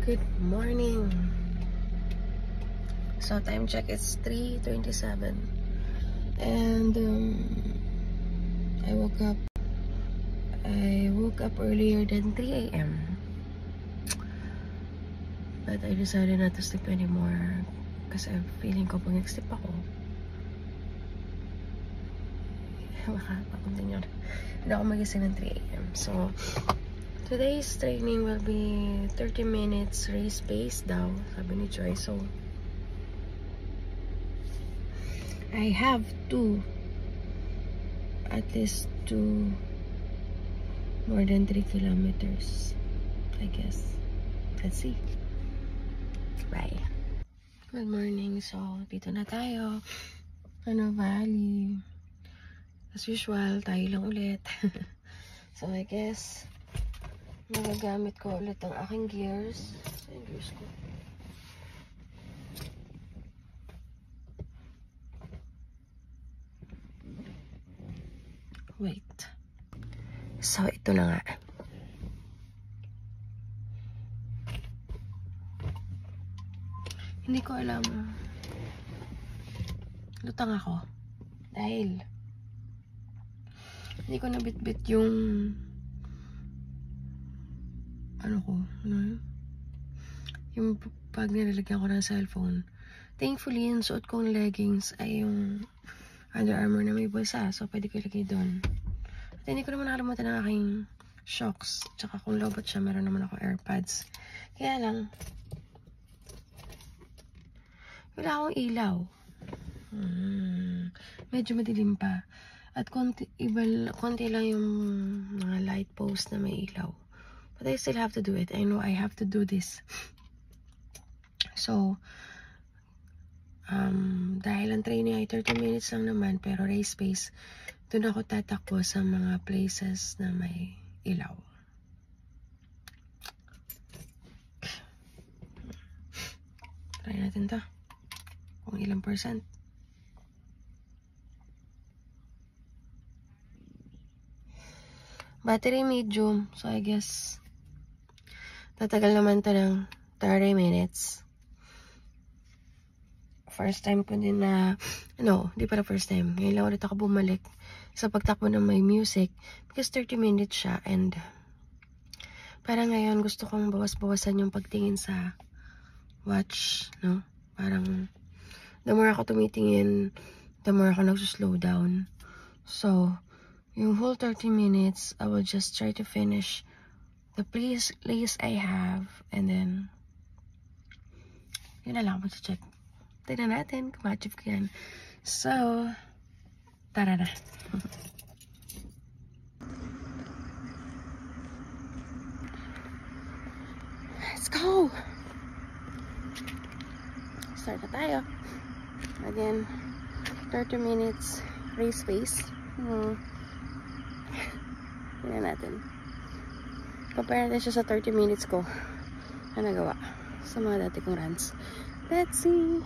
Good morning. So time check is 3:27 and I woke up earlier than 3 a.m. but I decided not to sleep anymore kasi I'm feeling ko pag nag-sleep ako hindi ako magising ng 3 a.m. So today's training will be 30 minutes race pace daw, sabi ni Joy. So I have at least two more than 3 kilometers, I guess. Let's see. Bye. Good morning. So dito na tayo, Ano Valley. As usual, tayo lang ulit. So I guess magagamit ko ulit ang aking gears. So yung gears ko. Wait. So ito na nga. Hindi ko alam. Lutang ako. Dahil hindi ko nabitbit yung yung pag nilalagyan ko ng cellphone. Thankfully, yung suot kong leggings ay yung Under Armour na may bulsa. So, pwede ko ilagay doon. At hindi ko naman nakalimutan ng aking shocks. Tsaka kung lobot siya, meron naman ako AirPods. Kaya lang, wala akong ilaw. Medyo madilim pa. At konti lang yung mga light post na may ilaw. But I still have to do it. I know I have to do this. So, dahil ang training ay 30 minutes lang naman, pero race pace, doon ako tatakbo sa mga places na may ilaw. Try natin to. Kung ilang percent. Battery medium. So, I guess tatagal naman to ng 30 minutes. First time ko din na, hindi pala first time. Ngayon lang ulit ako bumalik sa pagtakbo ng may music because 30 minutes siya and parang ngayon gusto kong bawas-bawasan yung pagtingin sa watch, no? Parang the more ako tumitingin, the more ako nagsuslow down. So, yung whole 30 minutes, I will just try to finish the place I have and then yun na lang ako check. Tignan natin kung ma-achieve ko yan. So, tara na. Let's go! Start na tayo. Again, 30 minutes race pace. Tignan natin. Compare natin siya sa 30 minutes ko na nagawa sa mga dati kong runs. Let's see!